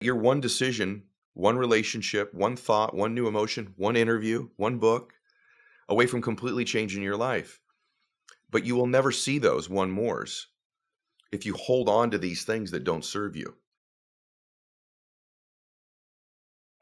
You're one decision, one relationship, one thought, one new emotion, one interview, one book away from completely changing your life. But you will never see those one mores if you hold on to these things that don't serve you.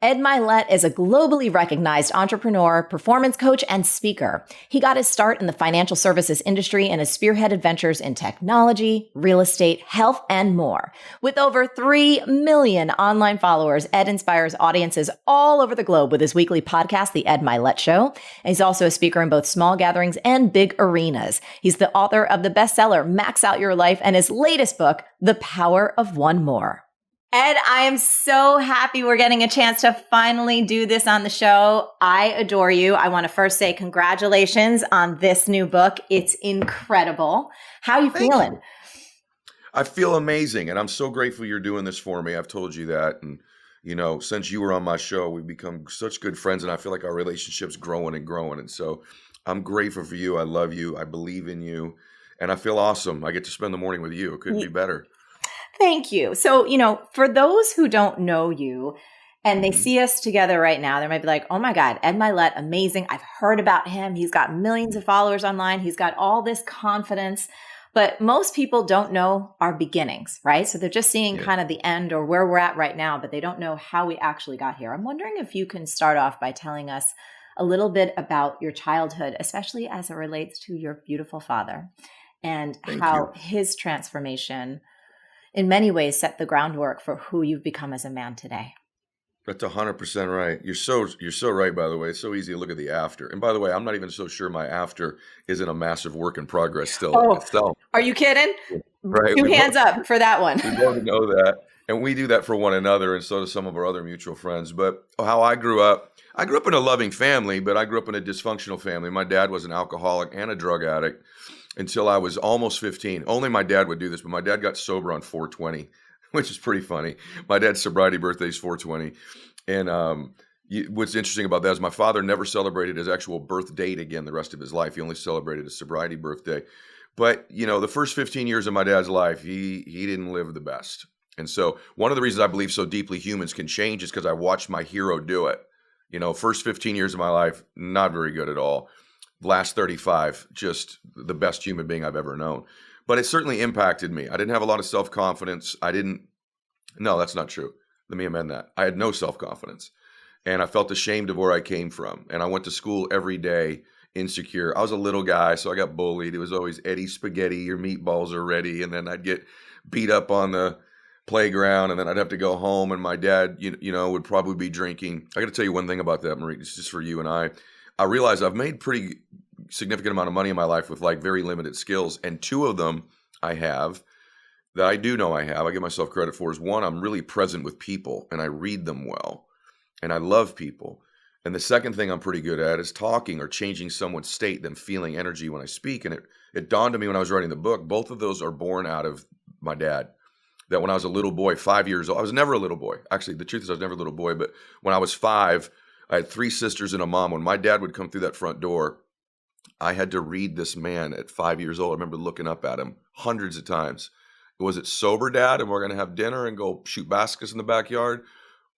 Ed Mylett is a globally recognized entrepreneur, performance coach, and speaker. He got his start in the financial services industry and has spearheaded ventures in technology, real estate, health, and more. With over 3 million online followers, Ed inspires audiences all over the globe with his weekly podcast, The Ed Mylett Show. And he's also a speaker in both small gatherings and big arenas. He's the author of the bestseller, Max Out Your Life, and his latest book, The Power of One More. Ed, I am so happy we're getting a chance to finally do this on the show. I adore you. I want to first say congratulations on this new book. It's incredible. How are you feeling? You. I feel amazing, and I'm so grateful you're doing this for me. I've told you that, and since you were on my show, we've become such good friends, and I feel like our relationship's growing and growing, and so I'm grateful for you. I love you. I believe in you, and I feel awesome. I get to spend the morning with you. It couldn't be better. Thank you. So, for those who don't know you and they see us together right now, they might be like, oh my God, Ed Mylett, amazing. I've heard about him. He's got millions of followers online. He's got all this confidence. But most people don't know our beginnings, right? So they're just seeing kind of the end or where we're at right now, but they don't know how we actually got here. I'm wondering if you can start off by telling us a little bit about your childhood, especially as it relates to your beautiful father and how his transformation in many ways set the groundwork for who you've become as a man today. That's 100% right. You're so right, by the way. It's so easy to look at the after. And by the way, I'm not even so sure my after isn't a massive work in progress still itself. Are you kidding? Right. Two hands up for that one. We both know that. And we do that for one another, and so do some of our other mutual friends. But how I grew up in a loving family, but I grew up in a dysfunctional family. My dad was an alcoholic and a drug addict until I was almost 15. Only my dad would do this, but my dad got sober on 420, which is pretty funny. My dad's sobriety birthday is 420. And what's interesting about that is my father never celebrated his actual birth date again the rest of his life. He only celebrated his sobriety birthday. But, the first 15 years of my dad's life, he didn't live the best. And so one of the reasons I believe so deeply humans can change is because I watched my hero do it. First 15 years of my life, not very good at all. Last 35, just the best human being I've ever known. But it certainly impacted me. I didn't have a lot of self-confidence. No, that's not true. Let me amend that. I had no self-confidence. And I felt ashamed of where I came from. And I went to school every day insecure. I was a little guy, so I got bullied. It was always Eddie Spaghetti, your meatballs are ready. And then I'd get beat up on the playground, and then I'd have to go home, and my dad, would probably be drinking. I got to tell you one thing about that, Marie. It's just for you and I realized I've made pretty significant amount of money in my life with like very limited skills. And two of them I have that I do know I give myself credit for is one, I'm really present with people and I read them well and I love people. And the second thing I'm pretty good at is talking or changing someone's state, them feeling energy when I speak. And it dawned on me when I was writing the book, both of those are born out of my dad. That when I was a little boy, 5 years old, I was never a little boy. Actually, the truth is I was never a little boy, but when I was 5, I had 3 sisters and a mom. When my dad would come through that front door, I had to read this man at 5 years old. I remember looking up at him hundreds of times. Was it sober, Dad, and we're going to have dinner and go shoot baskets in the backyard?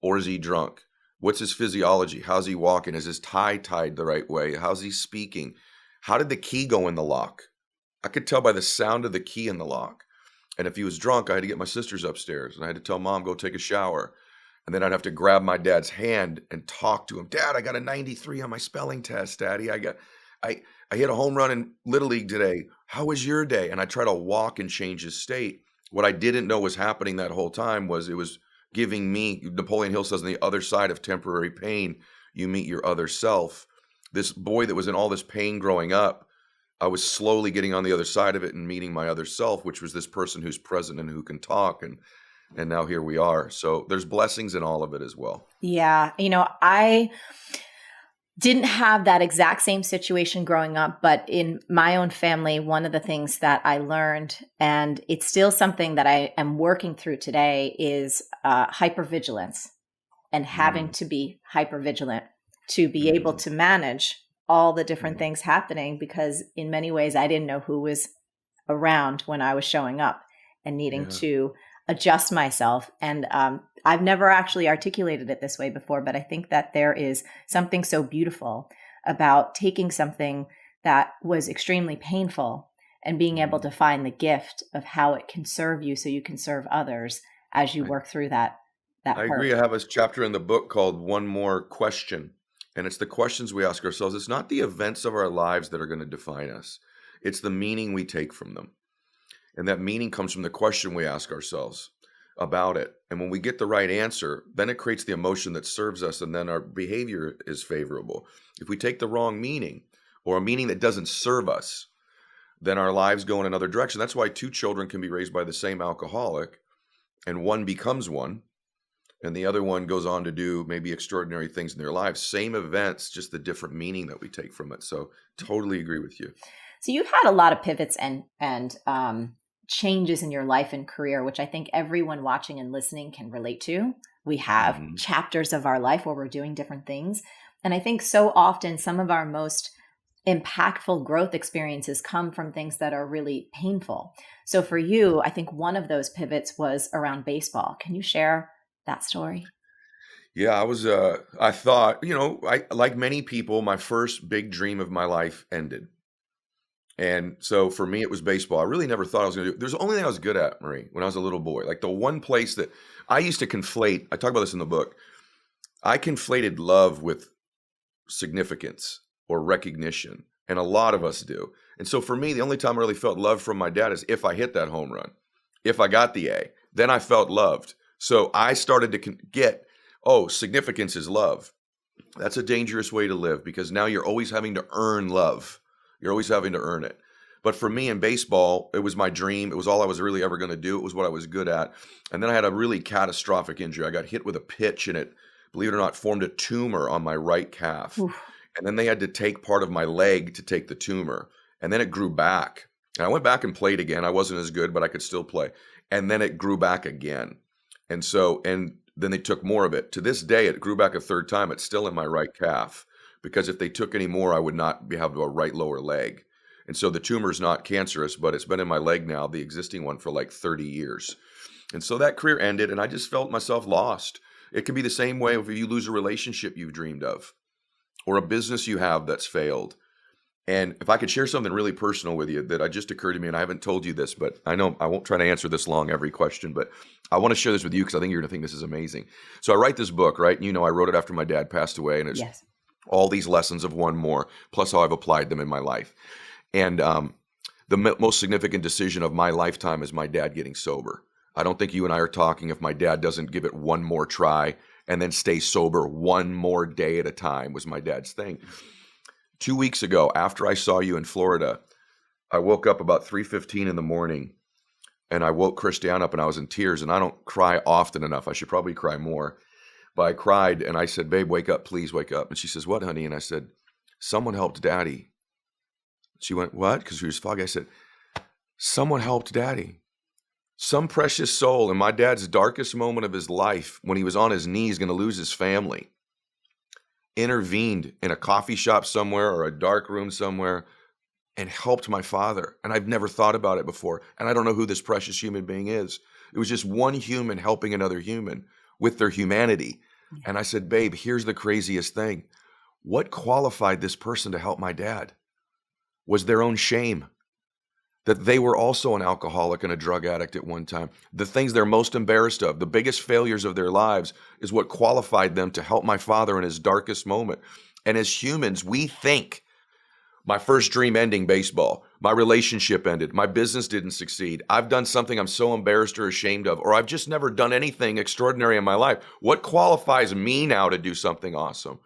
Or is he drunk? What's his physiology? How's he walking? Is his tie tied the right way? How's he speaking? How did the key go in the lock? I could tell by the sound of the key in the lock. And if he was drunk, I had to get my sisters upstairs and I had to tell Mom, go take a shower. And then I'd have to grab my dad's hand and talk to him. Dad, I got a 93 on my spelling test, Daddy. I hit a home run in Little League today. How was your day? And I try to walk and change his state. What I didn't know was happening that whole time was it was giving me, Napoleon Hill says, on the other side of temporary pain, you meet your other self. This boy that was in all this pain growing up, I was slowly getting on the other side of it and meeting my other self, which was this person who's present and who can talk. And now here we are. So there's blessings in all of it as well. Yeah. I didn't have that exact same situation growing up, but in my own family, one of the things that I learned, and it's still something that I am working through today, is hypervigilance and having to be hypervigilant to be able to manage all the different things happening, because in many ways I didn't know who was around when I was showing up and needing to adjust myself. And I've never actually articulated it this way before, but I think that there is something so beautiful about taking something that was extremely painful and being able to find the gift of how it can serve you so you can serve others as you work through that I hurt. agree. I have a chapter in the book called One More Question. And it's the questions we ask ourselves. It's not the events of our lives that are going to define us, it's the meaning we take from them. And that meaning comes from the question we ask ourselves about it. And when we get the right answer, then it creates the emotion that serves us, and then our behavior is favorable. If we take the wrong meaning or a meaning that doesn't serve us, then our lives go in another direction. That's why two children can be raised by the same alcoholic, and one becomes one, and the other one goes on to do maybe extraordinary things in their lives. Same events, just the different meaning that we take from it. So totally agree with you. So you've had a lot of pivots and changes in your life and career, which I think everyone watching and listening can relate to. We have chapters of our life where we're doing different things. And I think so often some of our most impactful growth experiences come from things that are really painful. So for you, I think one of those pivots was around baseball. Can you share that story? Yeah, I thought, like many people, my first big dream of my life ended. And so for me, it was baseball. I really never thought I was going to do it. There's the only thing I was good at, Marie, when I was a little boy. Like the one place that I used to conflate, I talk about this in the book, I conflated love with significance or recognition. And a lot of us do. And so for me, the only time I really felt love from my dad is if I hit that home run, if I got the A, then I felt loved. So I started to get, significance is love. That's a dangerous way to live because now you're always having to earn love. You're always having to earn it. But for me in baseball, it was my dream. It was all I was really ever going to do. It was what I was good at. And then I had a really catastrophic injury. I got hit with a pitch and it, believe it or not, formed a tumor on my right calf. Oof. And then they had to take part of my leg to take the tumor. And then it grew back. And I went back and played again. I wasn't as good, but I could still play. And then it grew back again. And then they took more of it. To this day, it grew back a third time. It's still in my right calf. Because if they took any more, I would not have a right lower leg. And so the tumor is not cancerous, but it's been in my leg now, the existing one, for like 30 years. And so that career ended, and I just felt myself lost. It can be the same way if you lose a relationship you've dreamed of or a business you have that's failed. And if I could share something really personal with you that just occurred to me, and I haven't told you this, but I know I won't try to answer this long every question, but I want to share this with you because I think you're going to think this is amazing. So I write this book, right? And I wrote it after my dad passed away, and it's all these lessons of one more, plus how I've applied them in my life. And the most significant decision of my lifetime is my dad getting sober. I don't think you and I are talking if my dad doesn't give it one more try and then stay sober one more day at a time was my dad's thing. 2 weeks ago, after I saw you in Florida, I woke up about 3:15 in the morning and I woke Christiane up and I was in tears, and I don't cry often enough. I should probably cry more. But I cried and I said, "Babe, wake up, please wake up." And she says, "What, honey?" And I said, "Someone helped Daddy." She went, "What?" Because she was foggy. I said, "Someone helped Daddy. Some precious soul in my dad's darkest moment of his life, when he was on his knees going to lose his family, intervened in a coffee shop somewhere or a dark room somewhere and helped my father. And I've never thought about it before. And I don't know who this precious human being is. It was just one human helping another human with their humanity." And I said, "Babe, here's the craziest thing. What qualified this person to help my dad was their own shame, that they were also an alcoholic and a drug addict at one time. The things they're most embarrassed of, the biggest failures of their lives, is what qualified them to help my father in his darkest moment." And as humans, we think, my first dream ending, baseball, my relationship ended, my business didn't succeed, I've done something I'm so embarrassed or ashamed of, or I've just never done anything extraordinary in my life. What qualifies me now to do something awesome?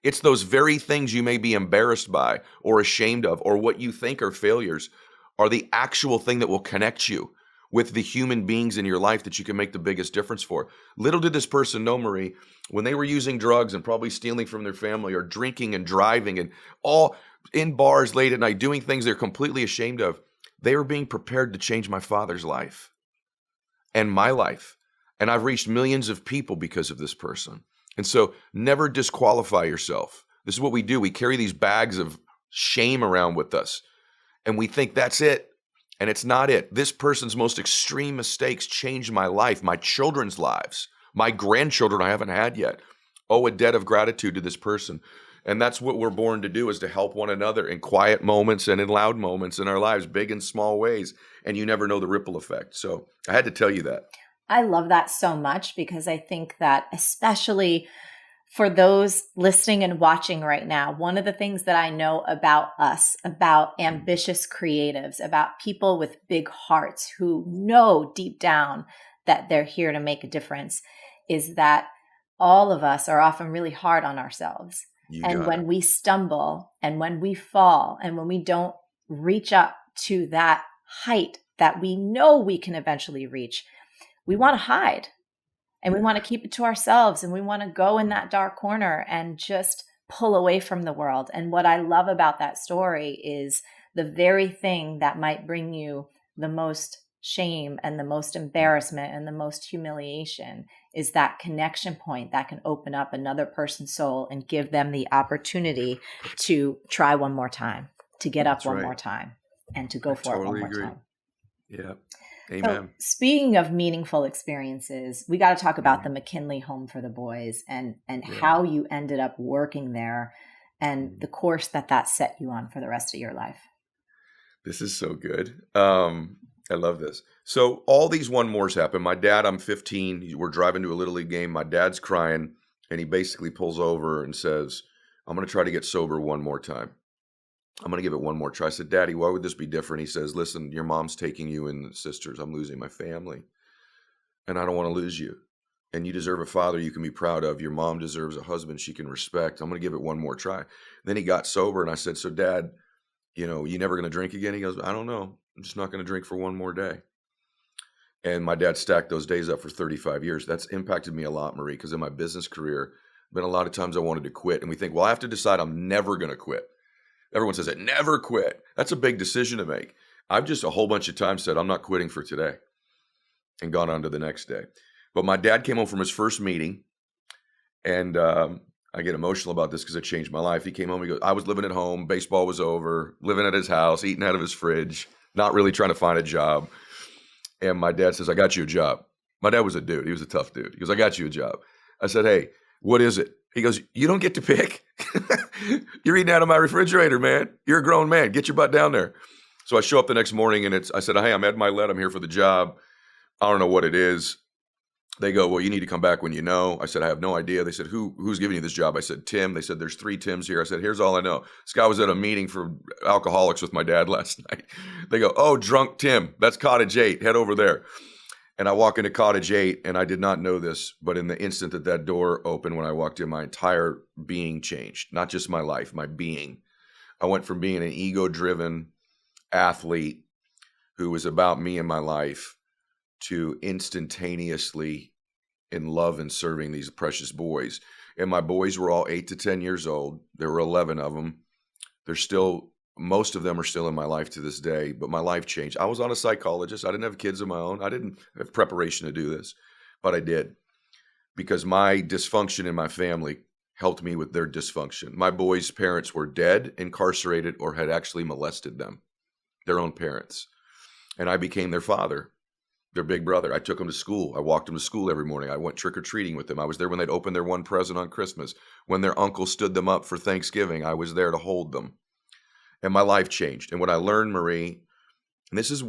It's those very things you may be embarrassed by or ashamed of, or what you think are failures, are the actual thing that will connect you with the human beings in your life that you can make the biggest difference for. Little did this person know, Marie, when they were using drugs and probably stealing from their family or drinking and driving and all in bars late at night, doing things they're completely ashamed of, they were being prepared to change my father's life and my life. And I've reached millions of people because of this person. And so never disqualify yourself. This is what we do. We carry these bags of shame around with us. And we think that's it. And it's not it. This person's most extreme mistakes changed my life, my children's lives, my grandchildren I haven't had yet. Owe a debt of gratitude to this person. And that's what we're born to do, is to help one another in quiet moments and in loud moments in our lives, big and small ways. And you never know the ripple effect. So I had to tell you that. I love that so much, because I think that especially for those listening and watching right now, one of the things that I know about us, about ambitious creatives, about people with big hearts who know deep down that they're here to make a difference, is that all of us are often really hard on ourselves. And when we stumble and when we fall and when we don't reach up to that height that we know we can eventually reach, we want to hide. And we want to keep it to ourselves, and we want to go in that dark corner and just pull away from the world. And what I love about that story is the very thing that might bring you the most shame and the most embarrassment and the most humiliation is that connection point that can open up another person's soul and give them the opportunity to try one more time, to get up one more time, and to go for it one more time. Yeah. Amen. So, speaking of meaningful experiences, we got to talk about the McKinley Home for the Boys and how you ended up working there and the course that set you on for the rest of your life. This is so good. I love this. So all these one mores happen. My dad, I'm 15. We're driving to a Little League game. My dad's crying, and he basically pulls over and says, I'm going to try to get sober one more time. I'm going to give it one more try. I said, Daddy, why would this be different? He says, listen, your mom's taking you and sisters. I'm losing my family, and I don't want to lose you. And you deserve a father you can be proud of. Your mom deserves a husband she can respect. I'm going to give it one more try. Then he got sober, and I said, so Dad, you never going to drink again? He goes, I don't know. I'm just not going to drink for one more day. And my dad stacked those days up for 35 years. That's impacted me a lot, Marie, because in my business career, been a lot of times I wanted to quit. And we think, well, I have to decide I'm never going to quit. Everyone says it, never quit. That's a big decision to make. I've just a whole bunch of times said, I'm not quitting for today, and gone on to the next day. But my dad came home from his first meeting, and I get emotional about this because it changed my life. He came home, he goes, I was living at home, baseball was over, living at his house, eating out of his fridge, not really trying to find a job. And my dad says, I got you a job. My dad was a dude. He was a tough dude. He goes, I got you a job. I said, hey, what is it? He goes, you don't get to pick. You're eating out of my refrigerator, man. You're a grown man. Get your butt down there. So I show up the next morning, and I said, hey, I'm Ed Mylett. I'm here for the job. I don't know what it is. They go, well, you need to come back when you know. I said, I have no idea. They said, who's giving you this job? I said, Tim. They said, there's 3 Tims here. I said, here's all I know. This guy was at a meeting for alcoholics with my dad last night. They go, oh, drunk Tim. That's Cottage 8. Head over there. And I walk into Cottage 8, and I did not know this, but in the instant that door opened, when I walked in, my entire being changed. Not just my life, my being. I went from being an ego-driven athlete who was about me and my life to instantaneously in love and serving these precious boys. And my boys were all 8 to 10 years old. There were 11 of them. Most of them are still in my life to this day, but my life changed. I was on a psychologist. I didn't have kids of my own. I didn't have preparation to do this, but I did, because my dysfunction in my family helped me with their dysfunction. My boys' parents were dead, incarcerated, or had actually molested them, their own parents. And I became their father, their big brother. I took them to school. I walked them to school every morning. I went trick-or-treating with them. I was there when they'd open their one present on Christmas. When their uncle stood them up for Thanksgiving, I was there to hold them. And my life changed. And what I learned, Marie, and this is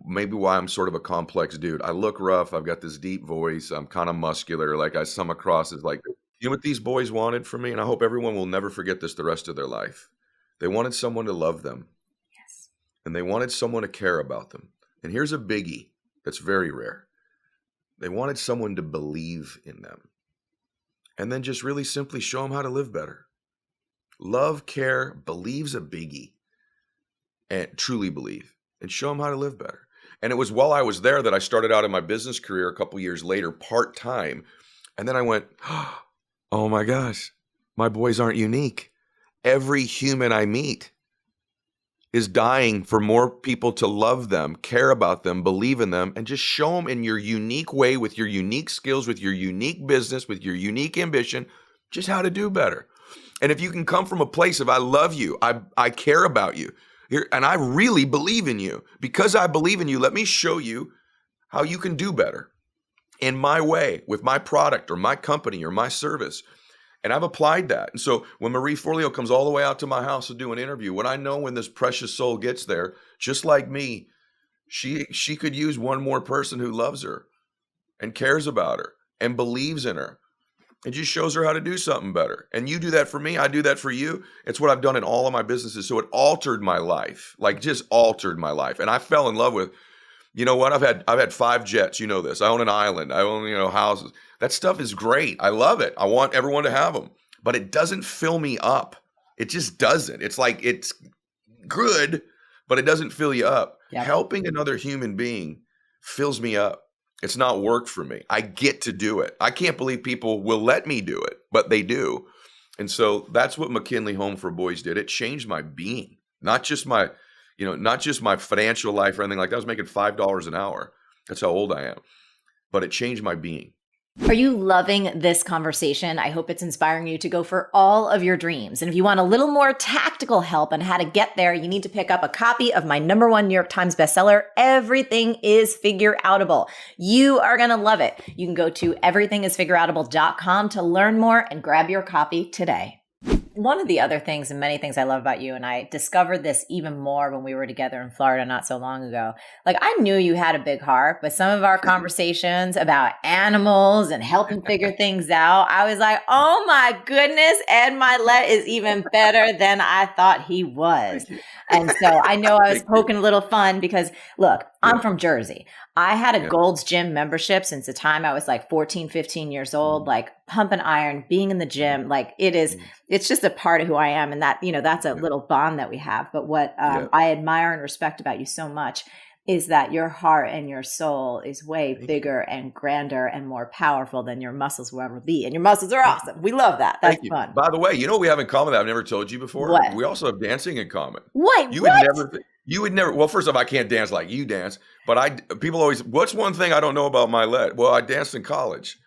maybe why I'm sort of a complex dude. I look rough. I've got this deep voice. I'm kind of muscular. Like, I come across as like, you know what these boys wanted from me? And I hope everyone will never forget this the rest of their life. They wanted someone to love them. Yes. And they wanted someone to care about them. And here's a biggie that's very rare. They wanted someone to believe in them. And then just really simply show them how to live better. Love, care, believe's a biggie, and truly believe, and show them how to live better. And it was while I was there that I started out in my business career a couple years later, part-time. And then I went, oh my gosh, my boys aren't unique. Every human I meet is dying for more people to love them, care about them, believe in them, and just show them in your unique way, with your unique skills, with your unique business, with your unique ambition, just how to do better. And if you can come from a place of, I love you, I care about you, Here, and I really believe in you. Because I believe in you, let me show you how you can do better in my way with my product or my company or my service. And I've applied that. And so when Marie Forleo comes all the way out to my house to do an interview, what I know when this precious soul gets there, just like me, she could use one more person who loves her and cares about her and believes in her and just shows her how to do something better. And you do that for me. I do that for you. It's what I've done in all of my businesses. So it altered my life, like just altered my life. And I fell in love with, you know what? I've had 5 jets. You know this. I own an island. I own, houses. That stuff is great. I love it. I want everyone to have them, but it doesn't fill me up. It just doesn't. It's like, it's good, but it doesn't fill you up. Yep. Helping another human being fills me up. It's not work for me. I get to do it. I can't believe people will let me do it, but they do. And so that's what McKinley Home for Boys did. It changed my being, not just my financial life or anything like that. I was making $5 an hour. That's how old I am. But it changed my being. Are you loving this conversation? I hope it's inspiring you to go for all of your dreams. And if you want a little more tactical help on how to get there, you need to pick up a copy of my #1 New York Times bestseller, Everything is Figure Outable. You are going to love it. You can go to everythingisfigureoutable.com to learn more and grab your copy today. One of the other things and many things I love about you, and I discovered this even more when we were together in Florida not so long ago. Like, I knew you had a big heart, but some of our conversations about animals and helping figure things out, I was like, oh my goodness, Ed Mylett is even better than I thought he was. And so I know I was poking a little fun because, look, I'm from Jersey. I had a Gold's Gym membership since the time I was like 14, 15 years old, like pumping iron, being in the gym. Like it's just a part of who I am. And that, that's a little bond that we have. But what I admire and respect about you so much is that your heart and your soul is way bigger and grander and more powerful than your muscles will ever be. And your muscles are awesome. We love that. That's fun. By the way, you know what we have in common that I've never told you before? What? We also have dancing in common. Wait, You would never, well, first off, I can't dance like you dance, but people always, what's one thing I don't know about Mylett? Well, I danced in college.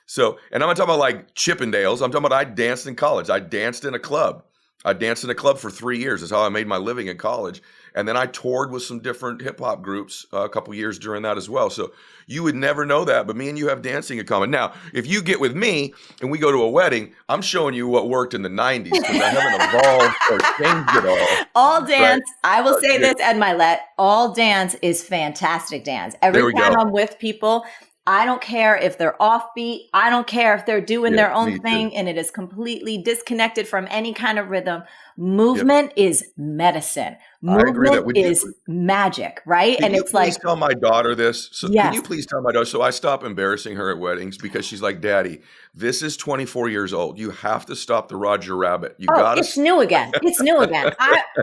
So, and I'm not talking about like Chippendales. I'm talking about I danced in college. I danced in a club. I danced in a club for 3 years. That's how I made my living in college. And then I toured with some different hip hop groups a couple years during that as well. So you would never know that, but me and you have dancing in common. Now, if you get with me and we go to a wedding, I'm showing you what worked in the 90s because I haven't evolved or changed it all. All dance, right? I will say this, Ed Mylett, all dance is fantastic dance. Every time I'm with people, I don't care if they're offbeat. I don't care if they're doing their own thing and it is completely disconnected from any kind of rhythm. Movement is medicine. Movement is magic, right? Can you please tell my daughter this? So can you please tell my daughter? So I stop embarrassing her at weddings because she's like, Daddy, this is 24 years old. You have to stop the Roger Rabbit. It's new again. It's new again.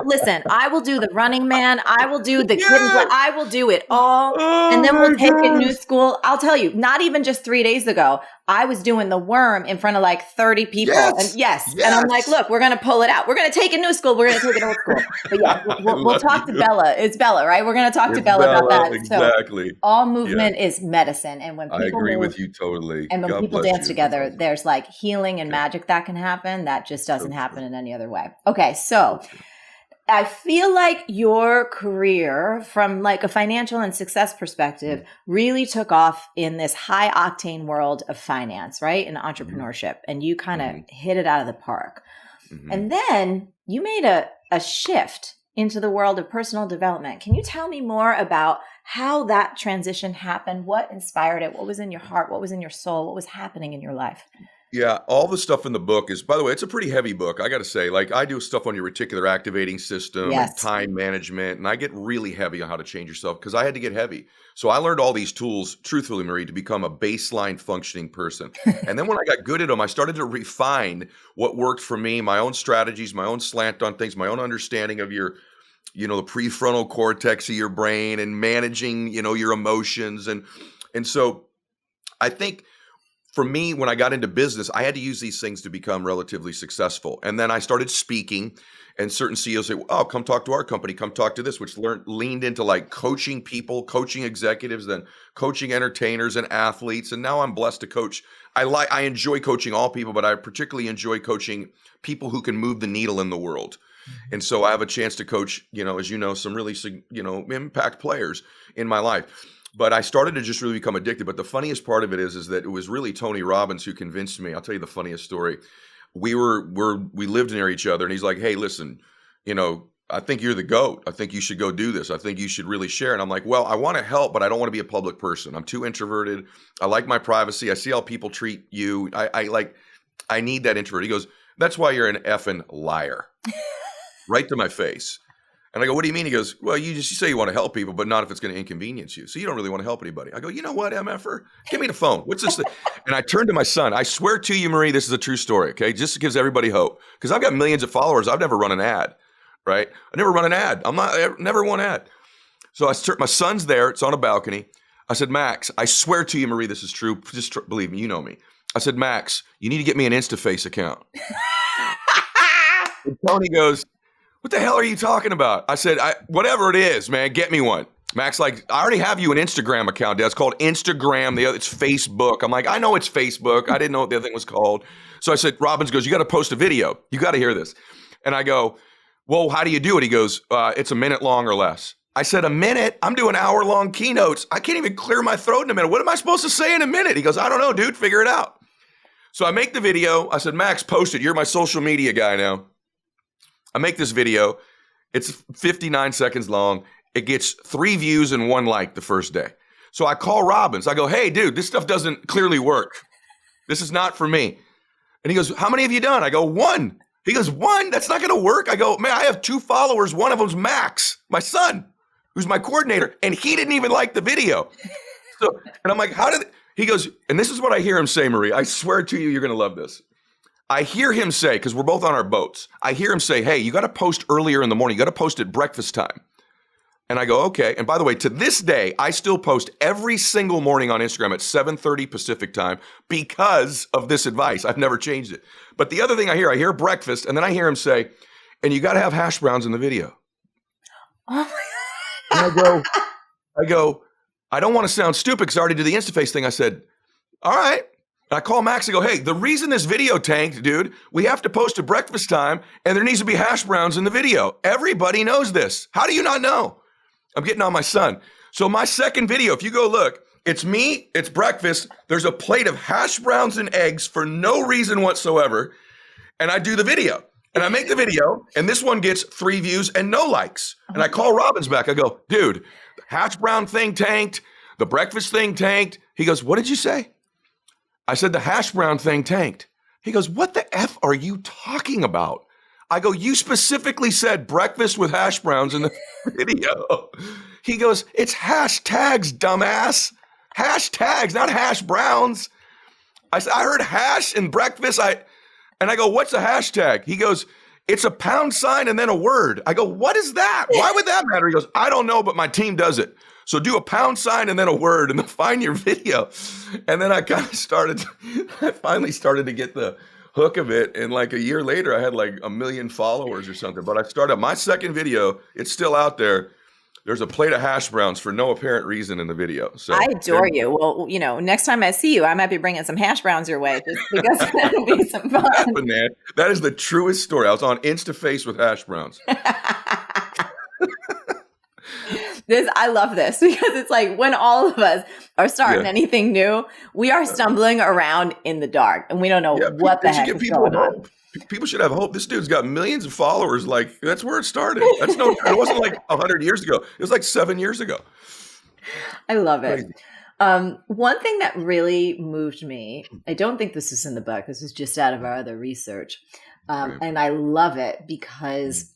Listen, I will do the Running Man. I will do the Kittens. I will do it all. And then we'll take it new school. I'll tell you, not even just 3 days ago, I was doing the worm in front of like 30 people. And I'm like, look, we're going to pull it out. We're going to take it new school. We're going to take it old school. But yeah, we'll talk to Bella. It's Bella, right? We're going to talk to Bella about that. Exactly. So all movement is medicine. And when people I agree with you totally. And when people dance together, there's like healing and magic that can happen. That just doesn't happen in any other way. Okay. So I feel like your career from like a financial and success perspective really took off in this high octane world of finance, right? And entrepreneurship. And you kind of hit it out of the park. And then you made a shift into the world of personal development. Can you tell me more about how that transition happened? What inspired it? What was in your heart? What was in your soul? What was happening in your life? Yeah, all the stuff in the book is, by the way, it's a pretty heavy book. I got to say, like I do stuff on your reticular activating system and time management, and I get really heavy on how to change yourself because I had to get heavy. So I learned all these tools, truthfully, Marie, to become a baseline functioning person. And then when I got good at them, I started to refine what worked for me, my own strategies, my own slant on things, my own understanding of your, the prefrontal cortex of your brain and managing, your emotions. And so I think for me, when I got into business, I had to use these things to become relatively successful. And then I started speaking, and certain CEOs say, oh, come talk to our company, come talk to this, which leaned into like coaching people, coaching executives, then coaching entertainers and athletes. And now I'm blessed to coach. I enjoy coaching all people, but I particularly enjoy coaching people who can move the needle in the world. And so I have a chance to coach, as you know, some really, impact players in my life. But I started to just really become addicted. But the funniest part of it is that it was really Tony Robbins who convinced me. I'll tell you the funniest story. We lived near each other, and he's like, "Hey, listen, I think you're the GOAT. I think you should go do this. I think you should really share." And I'm like, "Well, I want to help, but I don't want to be a public person. I'm too introverted. I like my privacy. I see how people treat you. I need that introvert." He goes, "That's why you're an effing liar." Right to my face. And I go, "What do you mean?" He goes, "Well, you say you want to help people, but not if it's going to inconvenience you. So you don't really want to help anybody." I go, "You know what, MFer? Give me the phone. What's this?" And I turned to my son. I swear to you, Marie, this is a true story, okay? Just gives everybody hope. Because I've got millions of followers. I've never run an ad, right? I never run an ad. I never run an ad. So my son's there. It's on a balcony. I said, "Max, I swear to you, Marie, this is true. Just believe me. You know me." I said, "Max, you need to get me an InstaFace account." And Tony goes, "What the hell are you talking about?" I said, "Whatever it is, man, get me one." Max, like, "I already have you an Instagram account, Dad. It's called Instagram. The other, it's Facebook." I'm like, "I know it's Facebook. I didn't know what the other thing was called." So I said, Robbins goes, "You got to post a video. You got to hear this." And I go, "Well, how do you do it?" He goes, "It's a minute long or less." I said, "A minute? I'm doing hour-long keynotes. I can't even clear my throat in a minute. What am I supposed to say in a minute?" He goes, "I don't know, dude. Figure it out." So I make the video. I said, "Max, post it. You're my social media guy now." I make this video. It's 59 seconds long. It gets 3 views and 1 like the first day. So I call Robbins. I go, "Hey, dude, this stuff doesn't clearly work. This is not for me." And he goes, "How many have you done?" I go, "1." He goes, "1? That's not going to work." I go, "Man, I have 2 followers. One of them's Max, my son, who's my coordinator, and he didn't even like the video." So, and I'm like, he goes, and this is what I hear him say, Marie. I swear to you, you're going to love this. I hear him say, because we're both on our boats, I hear him say, "Hey, you got to post earlier in the morning. You got to post at breakfast time." And I go, "Okay." And by the way, to this day, I still post every single morning on Instagram at 7:30 Pacific time because of this advice. I've never changed it. But the other thing I hear breakfast, and then I hear him say, "And you got to have hash browns in the video." Oh my And I go, I don't want to sound stupid because I already did the InstaFace thing. I said, "All right." I call Max and go, "Hey, the reason this video tanked, dude, we have to post at breakfast time and there needs to be hash browns in the video. Everybody knows this. How do you not know?" I'm getting on my son. So my second video, if you go look, it's me, it's breakfast. There's a plate of hash browns and eggs for no reason whatsoever. And I do the video and I make the video and this one gets 3 views and no likes. And I call Robbins back. I go, "Dude, the hash brown thing tanked. The breakfast thing tanked." He goes, "What did you say?" I said, "The hash brown thing tanked." He goes, "What the F are you talking about?" I go, "You specifically said breakfast with hash browns in the video." He goes, "It's hashtags, dumbass. Hashtags, not hash browns." I said, "I heard hash and breakfast." And I go, "What's a hashtag?" He goes, "It's a $ and then a word." I go, "What is that? Why would that matter?" He goes, "I don't know, but my team does it. So do a $ and then a word and then find your video." And then I finally started to get the hook of it. And like a year later, I had like 1 million followers or something. But I started my second video. It's still out there. There's a plate of hash browns for no apparent reason in the video. So I adore you. Well, next time I see you, I might be bringing some hash browns your way just because it'll be some fun. happened, man. That is the truest story. I was on InstaFace with hash browns. I love this because it's like when all of us are starting anything new, we are stumbling around in the dark and we don't know what the heck is going on. People should have hope. This dude's got millions of followers. Like, that's where it started. It wasn't like 100 years ago. It was like 7 years ago. I love it. One thing that really moved me, I don't think this is in the book. This is just out of our other research. And I love it because,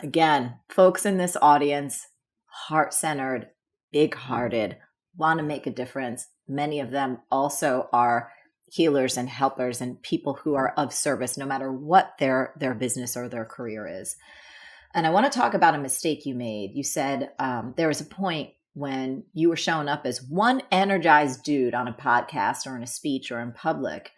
again, folks in this audience, heart-centered, big-hearted, want to make a difference. Many of them also are healers and helpers and people who are of service, no matter what their business or their career is. And I want to talk about a mistake you made. You said there was a point when you were showing up as one energized dude on a podcast or in a speech or in public,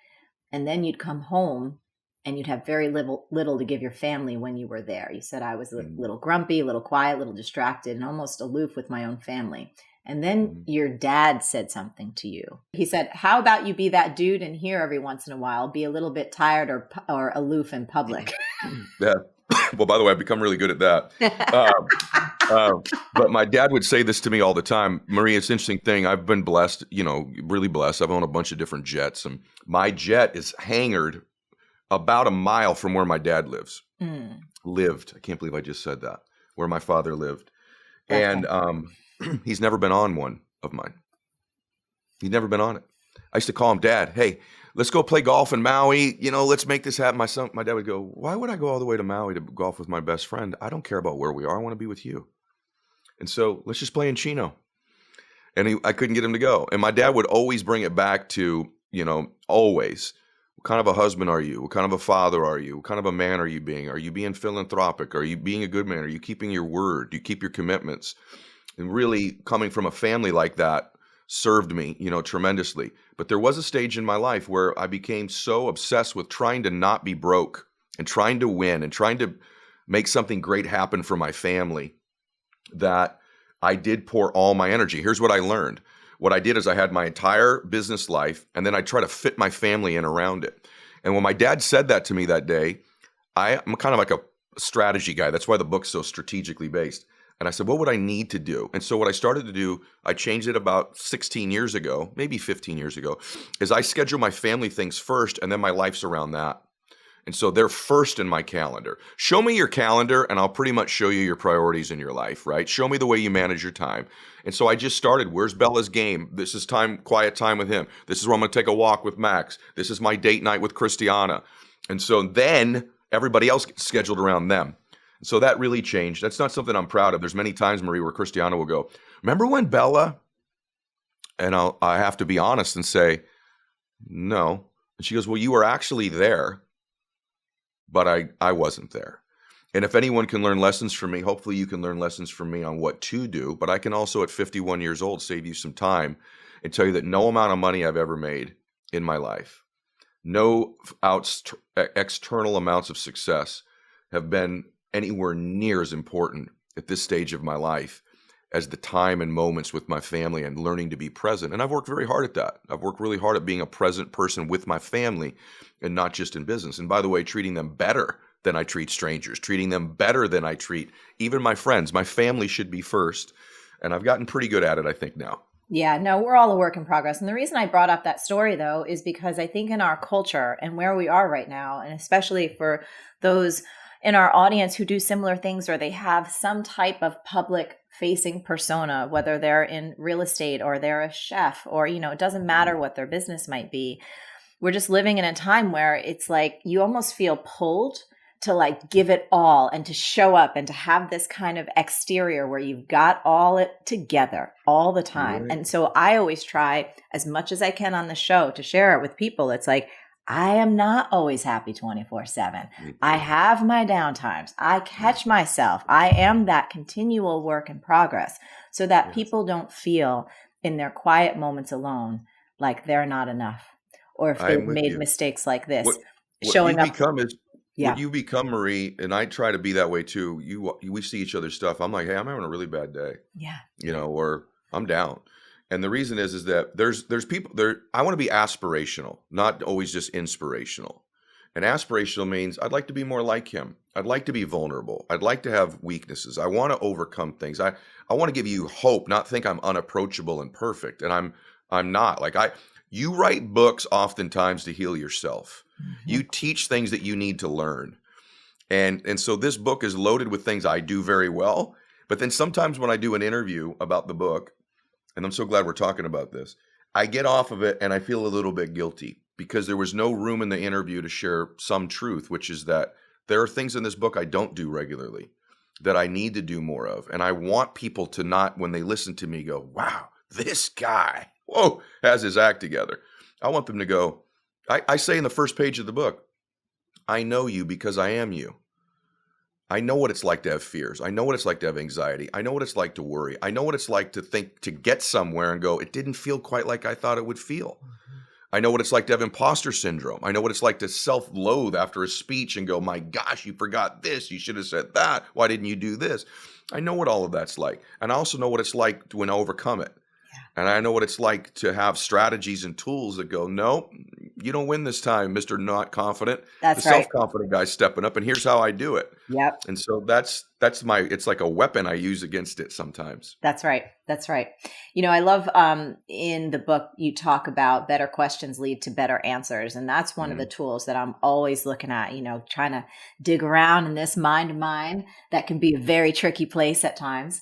and then you'd come home and you'd have very little to give your family when you were there. You said, "I was a little grumpy, a little quiet, a little distracted, and almost aloof with my own family." And then your dad said something to you. He said, "How about you be that dude in here every once in a while, be a little bit tired or aloof in public?" Yeah. Well, by the way, I've become really good at that. But my dad would say this to me all the time. Marie, it's an interesting thing. I've been blessed, really blessed. I've owned a bunch of different jets, and my jet is hangared about a mile from where my dad lives. Lived. I can't believe I just said that. Where my father lived. And he's never been on one of mine. He's never been on it. I used to call him, Dad, hey, let's go play golf in Maui. Let's make this happen. My dad would go, why would I go all the way to Maui to golf with my best friend? I don't care about where we are. I want to be with you. And so let's just play in Chino. And I couldn't get him to go. And my dad would always bring it back to, always, what kind of a husband are you? What kind of a father are you? What kind of a man are you being? Are you being philanthropic? Are you being a good man? Are you keeping your word? Do you keep your commitments? And really coming from a family like that served me, tremendously. But there was a stage in my life where I became so obsessed with trying to not be broke and trying to win and trying to make something great happen for my family that I did pour all my energy. Here's what I learned. What I did is I had my entire business life, and then I try to fit my family in around it. And when my dad said that to me that day, I'm kind of like a strategy guy. That's why the book's so strategically based. And I said, what would I need to do? And so what I started to do, I changed it about 16 years ago, maybe 15 years ago, is I schedule my family things first, and then my life's around that. And so they're first in my calendar. Show me your calendar, and I'll pretty much show you your priorities in your life, right? Show me the way you manage your time. And so I just started, where's Bella's game? This is quiet time with him. This is where I'm going to take a walk with Max. This is my date night with Christiana. And so then everybody else gets scheduled around them. And so that really changed. That's not something I'm proud of. There's many times, Marie, where Christiana will go, remember when Bella? And I have to be honest and say, no. And she goes, well, you were actually there, but I wasn't there. And if anyone can learn lessons from me, hopefully you can learn lessons from me on what to do. But I can also, at 51 years old, save you some time and tell you that no amount of money I've ever made in my life, no external amounts of success have been anywhere near as important at this stage of my life as the time and moments with my family and learning to be present. And I've worked very hard at that. I've worked really hard at being a present person with my family and not just in business. And by the way, treating them better than I treat strangers, treating them better than I treat even my friends. My family should be first. And I've gotten pretty good at it, I think, now. Yeah, no, we're all a work in progress. And the reason I brought up that story, though, is because I think in our culture and where we are right now, and especially for those in our audience who do similar things or they have some type of public facing persona, whether they're in real estate or they're a chef or, it doesn't matter what their business might be. We're just living in a time where it's like you almost feel pulled to like give it all and to show up and to have this kind of exterior where you've got all it together all the time. Right. And so I always try as much as I can on the show to share it with people. It's like, I am not always happy 24/7. I have my downtimes. I catch myself. I am that continual work in progress so that people don't feel in their quiet moments alone like they're not enough or if they've made mistakes like this. Showing up. What you become, Marie, and I try to be that way too. We see each other's stuff. I'm like, hey, I'm having a really bad day. Yeah. Or I'm down. And the reason is that there's people there. I want to be aspirational, not always just inspirational. And aspirational means I'd like to be more like him. I'd like to be vulnerable. I'd like to have weaknesses. I want to overcome things. I want to give you hope, not think I'm unapproachable and perfect. And I'm not. You write books oftentimes to heal yourself. Mm-hmm. You teach things that you need to learn. And so this book is loaded with things I do very well. But then sometimes when I do an interview about the book, and I'm so glad we're talking about this, I get off of it and I feel a little bit guilty because there was no room in the interview to share some truth, which is that there are things in this book I don't do regularly that I need to do more of. And I want people to not, when they listen to me, go, wow, this guy, has his act together. I want them to go, I say in the first page of the book, I know you because I am you. I know what it's like to have fears. I know what it's like to have anxiety. I know what it's like to worry. I know what it's like to think, to get somewhere and go, it didn't feel quite like I thought it would feel. Mm-hmm. I know what it's like to have imposter syndrome. I know what it's like to self-loathe after a speech and go, my gosh, you forgot this. You should have said that. Why didn't you do this? I know what all of that's like. And I also know what it's like when I overcome it. Yeah. And I know what it's like to have strategies and tools that go, no, you don't win this time, Mr. Not Confident. The That's right. self-confident guy's stepping up, and here's how I do it. Yep. And so it's like a weapon I use against it sometimes. That's right. That's right. I love in the book, you talk about better questions lead to better answers. And that's one of the tools that I'm always looking at, trying to dig around in this mind of mine that can be a very tricky place at times.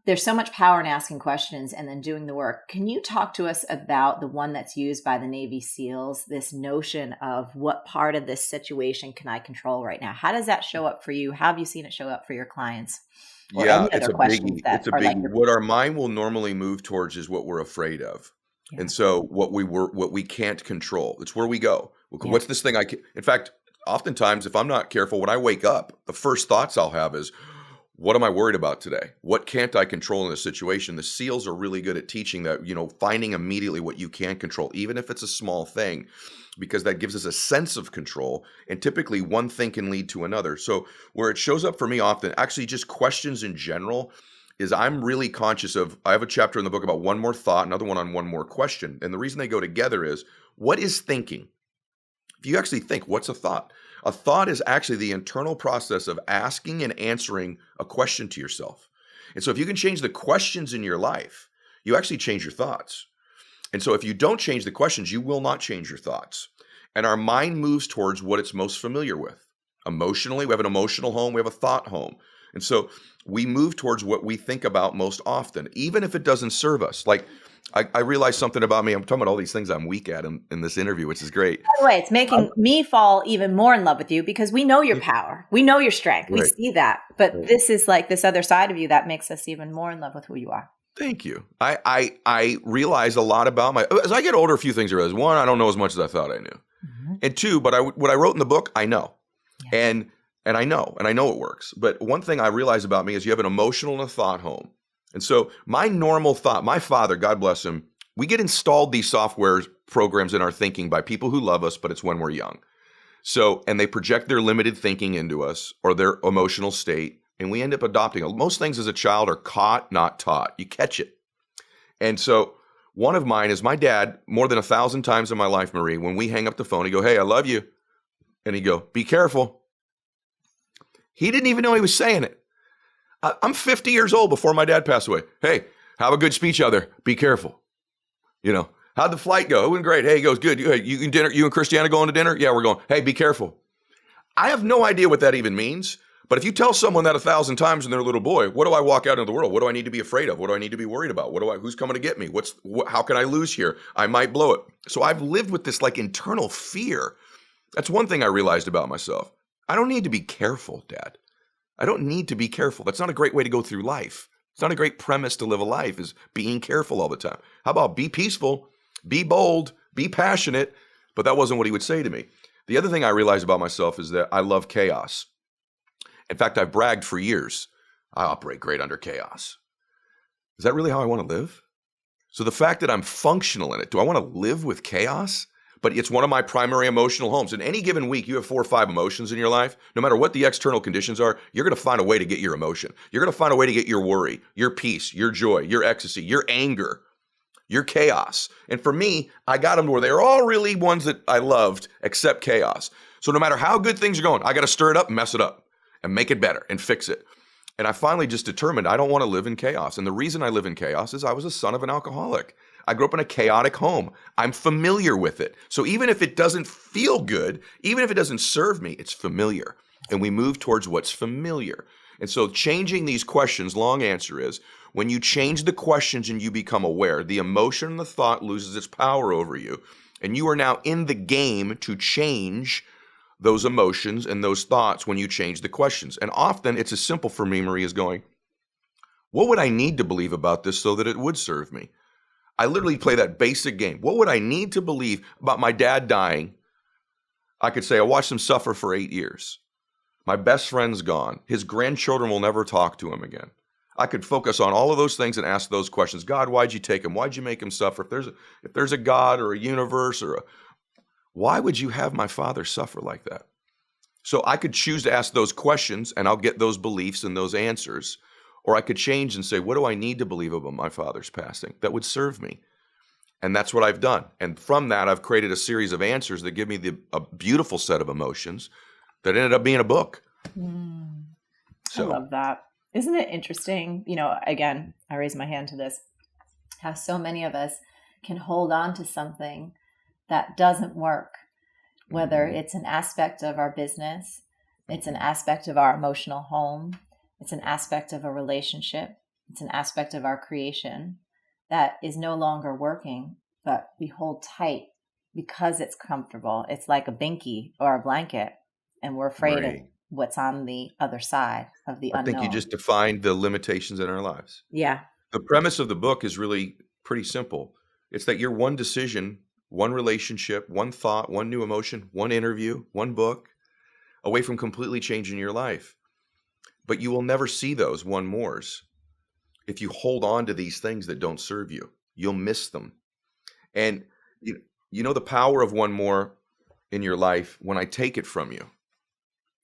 There's so much power in asking questions and then doing the work. Can you talk to us about the one that's used by the Navy SEALs, this notion of what part of this situation can I control right now? How does that show up for you? How have you seen it show up for your clients? Or Yeah, any it's other a questions biggie. that It's a are like biggie. your, What our mind will normally move towards is what we're afraid of. yeah, And so what we can't control, it's where we go. yeah, What's this thing I can, in fact, oftentimes if I'm not careful, when I wake up, the first thoughts I'll have is, what am I worried about today? What can't I control in this situation? The SEALs are really good at teaching that, finding immediately what you can control, even if it's a small thing, because that gives us a sense of control. And typically one thing can lead to another. So where it shows up for me often, actually just questions in general, is I'm really conscious of, I have a chapter in the book about one more thought, another one on one more question. And the reason they go together is, what is thinking? If you actually think, what's a thought? A thought is actually the internal process of asking and answering a question to yourself. And so if you can change the questions in your life, you actually change your thoughts. And so if you don't change the questions, you will not change your thoughts. And our mind moves towards what it's most familiar with. Emotionally, we have an emotional home, we have a thought home. And so we move towards what we think about most often, even if it doesn't serve us. Like I realized something about me. I'm talking about all these things I'm weak at in this interview, which is great. by the way, it's making me fall even more in love with you because we know your power. We know your strength. We Right. see that. But Right. this is like this other side of you that makes us even more in love with who you are. Thank you. I realize a lot about as I get older, a few things I realize. One, I don't know as much as I thought I knew. Mm-hmm. And two, but what I wrote in the book, I know. Yeah. And I know it works. But one thing I realize about me is you have an emotional and a thought home. And so my normal thought, my father, God bless him, we get installed these software programs in our thinking by people who love us, but it's when we're young. So, and they project their limited thinking into us or their emotional state, and we end up adopting it. Most things as a child are caught, not taught. You catch it. And so one of mine is my dad, more than 1,000 times in my life, Marie, when we hang up the phone, he go, "Hey, I love you." And he'd go, "Be careful." He didn't even know he was saying it. I'm 50 years old before my dad passed away. "Hey, have a good speech out there. Be careful." How'd the flight go? It went great. Hey, he goes, "Good. Hey, you and Christiana going to dinner?" "Yeah, we're going." "Hey, be careful." I have no idea what that even means. But if you tell someone that 1,000 times when they're a little boy, what do I walk out into the world? What do I need to be afraid of? What do I need to be worried about? Who's coming to get me? How can I lose here? I might blow it. So I've lived with this like internal fear. That's one thing I realized about myself. I don't need to be careful, Dad. I don't need to be careful. That's not a great way to go through life. It's not a great premise to live a life, is being careful all the time. How about be peaceful, be bold, be passionate? But that wasn't what he would say to me. The other thing I realized about myself is that I love chaos. In fact, I've bragged for years. I operate great under chaos. Is that really how I want to live? So the fact that I'm functional in it, do I want to live with chaos? But it's one of my primary emotional homes. In any given week, you have 4 or 5 emotions in your life. No matter what the external conditions are, you're going to find a way to get your emotion. You're going to find a way to get your worry, your peace, your joy, your ecstasy, your anger, your chaos. And for me, I got them to where they're all really ones that I loved, except chaos. So no matter how good things are going, I got to stir it up and mess it up and make it better and fix it. And I finally just determined I don't want to live in chaos. And the reason I live in chaos is I was a son of an alcoholic. I grew up in a chaotic home. I'm familiar with it. So even if it doesn't feel good, even if it doesn't serve me, it's familiar. And we move towards what's familiar. And so changing these questions, long answer is, when you change the questions and you become aware, the emotion and the thought loses its power over you. And you are now in the game to change those emotions and those thoughts when you change the questions. And often it's as simple for me, Marie, as going, what would I need to believe about this so that it would serve me? I literally play that basic game. What would I need to believe about my dad dying? I could say I watched him suffer for 8 years. My best friend's gone. His grandchildren will never talk to him again. I could focus on all of those things and ask those questions. God, why'd you take him? Why'd you make him suffer? If there's a God or a universe why would you have my father suffer like that? So I could choose to ask those questions and I'll get those beliefs and those answers. Or I could change and say, what do I need to believe about my father's passing that would serve me? And that's what I've done. And from that, I've created a series of answers that give me a beautiful set of emotions that ended up being a book. I love that. Isn't it interesting? Again, I raise my hand to this, how so many of us can hold on to something that doesn't work, whether it's an aspect of our business, it's an aspect of our emotional home, it's an aspect of a relationship, it's an aspect of our creation that is no longer working, but we hold tight because it's comfortable. It's like a binky or a blanket, and we're afraid of what's on the other side of the unknown. I think you just defined the limitations in our lives. Yeah. The premise of the book is really pretty simple. It's that you're one decision, one relationship, one thought, one new emotion, one interview, one book away from completely changing your life. But you will never see those one mores if you hold on to these things that don't serve you. You'll miss them. And you know the power of one more in your life when I take it from you.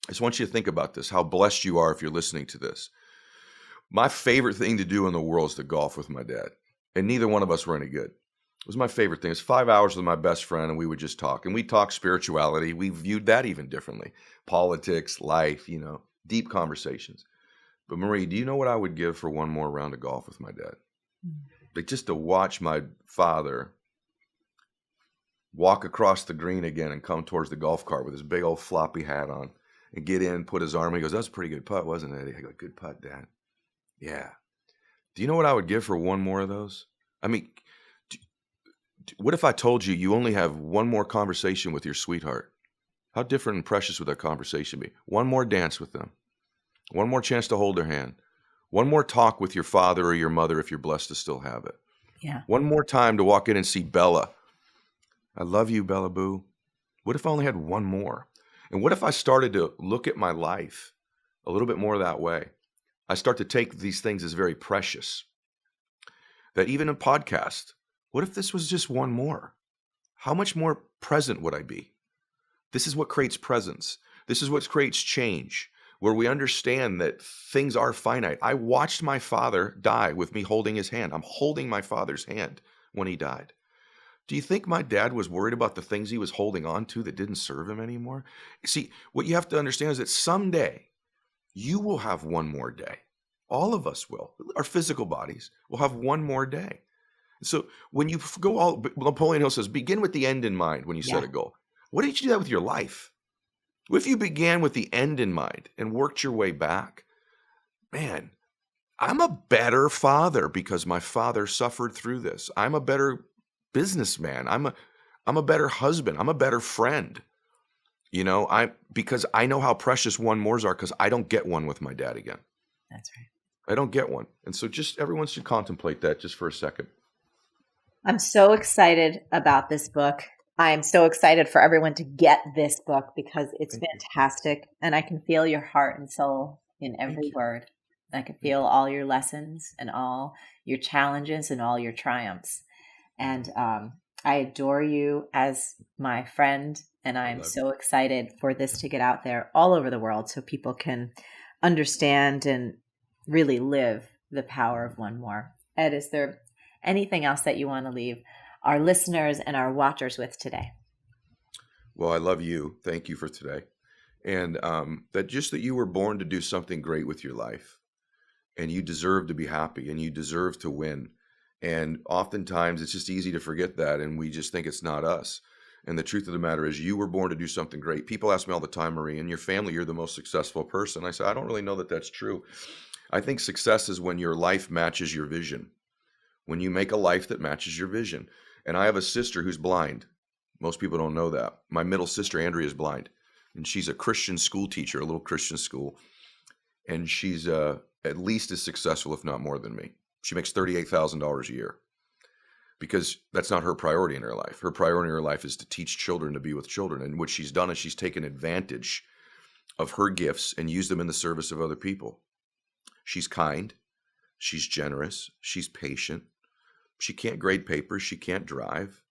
I just want you to think about this, how blessed you are if you're listening to this. My favorite thing to do in the world is to golf with my dad. And neither one of us were any good. It was my favorite thing. It's 5 hours with my best friend, and we would just talk. And we talk spirituality. We viewed that even differently. Politics, life, deep conversations. But Marie, do you know what I would give for one more round of golf with my dad? Like just to watch my father walk across the green again and come towards the golf cart with his big old floppy hat on and get in, put his arm. He goes, "That was a pretty good putt, wasn't it?" I go, "Good putt, Dad." Yeah. Do you know what I would give for one more of those? I mean, what if I told you you only have one more conversation with your sweetheart? How different and precious would that conversation be? One more dance with them. One more chance to hold their hand. One more talk with your father or your mother if you're blessed to still have it. Yeah. One more time to walk in and see Bella. "I love you, Bella Boo." What if I only had one more? And what if I started to look at my life a little bit more that way? I start to take these things as very precious. That even a podcast, what if this was just one more? How much more present would I be? This is what creates presence. This is what creates change, where we understand that things are finite. I watched my father die with me holding his hand. I'm holding my father's hand when he died. Do you think my dad was worried about the things he was holding on to that didn't serve him anymore? See, what you have to understand is that someday you will have one more day. All of us will. Our physical bodies will have one more day. So when you go Napoleon Hill says, begin with the end in mind when you set a goal. What did you do that with your life? What if you began with the end in mind and worked your way back? Man, I'm a better father because my father suffered through this. I'm a better businessman. I'm a better husband. I'm a better friend. Because I know how precious one mores are because I don't get one with my dad again. That's right. I don't get one. And so just everyone should contemplate that just for a second. I'm so excited about this book. I'm so excited for everyone to get this book because it's fantastic. And I can feel your heart and soul in every word. I can feel all your lessons and all your challenges and all your triumphs. And I adore you as my friend. And I'm so excited for this to get out there all over the world so people can understand and really live the power of one more. Ed, is there anything else that you want to leave our listeners and our watchers with today? Well, I love you. Thank you for today. And that you were born to do something great with your life. And you deserve to be happy and you deserve to win. And oftentimes it's just easy to forget that. And we just think it's not us. And the truth of the matter is you were born to do something great. People ask me all the time, Marie, in your family, you're the most successful person. I say, I don't really know that that's true. I think success is when your life matches your vision. When you make a life that matches your vision. And I have a sister who's blind. Most people don't know that. My middle sister, Andrea, is blind. And she's a Christian school teacher, a little Christian school. And she's at least as successful, if not more than me. She makes $38,000 a year. Because that's not her priority in her life. Her priority in her life is to teach children to be with children. And what she's done is she's taken advantage of her gifts and used them in the service of other people. She's kind. She's generous. She's patient. She can't grade papers. She can't drive.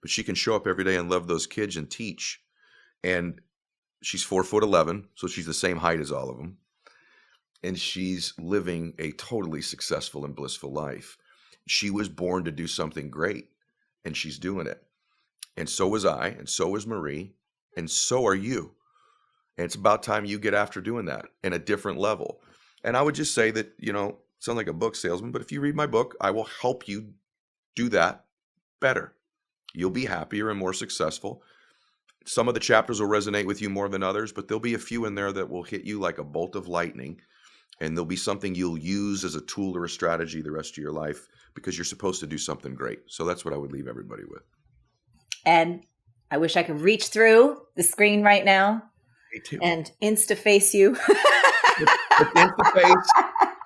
But she can show up every day and love those kids and teach. And she's 4'11", so she's the same height as all of them. and she's living a totally successful and blissful life. She was born to do something great, and she's doing it. And so was I, and so was Marie, and so are you. And it's about time you get after doing that in a different level. And I would just say that, sound like a book salesman, but if you read my book, I will help you do that better. You'll be happier and more successful. Some of the chapters will resonate with you more than others, but there'll be a few in there that will hit you like a bolt of lightning. And there'll be something you'll use as a tool or a strategy the rest of your life, because you're supposed to do something great. So that's what I would leave everybody with. And I wish I could reach through the screen right now. Me too. And Insta-face you. Insta-face.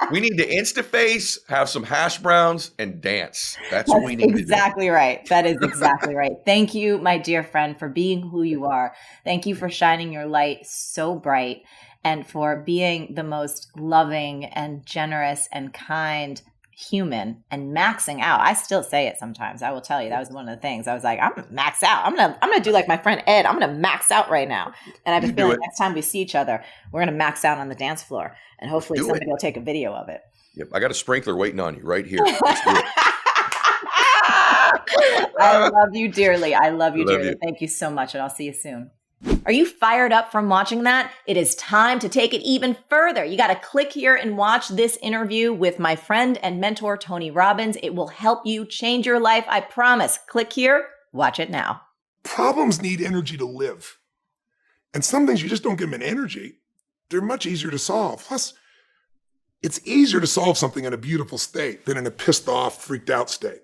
We need to Insta-face, have some hash browns, and dance. That's what we need to do. Exactly right. That is exactly right. Thank you, my dear friend, for being who you are. Thank you for shining your light so bright, and for being the most loving and generous and kind human, and maxing out. I still say it sometimes. I will tell you, that was one of the things. I was like, I'm gonna max out. I'm gonna do like my friend Ed. I'm gonna max out right now. And I've been feeling next time we see each other, we're gonna max out on the dance floor, and hopefully somebody will take a video of it. Yep, I got a sprinkler waiting on you right here. I love you dearly. I love you dearly. Thank you so much, and I'll see you soon. Are you fired up from watching that? It is time to take it even further. You got to click here and watch this interview with my friend and mentor, Tony Robbins. It will help you change your life. I promise. Click here. Watch it now. Problems need energy to live. And some things you just don't give them an energy. They're much easier to solve. Plus, it's easier to solve something in a beautiful state than in a pissed off, freaked out state.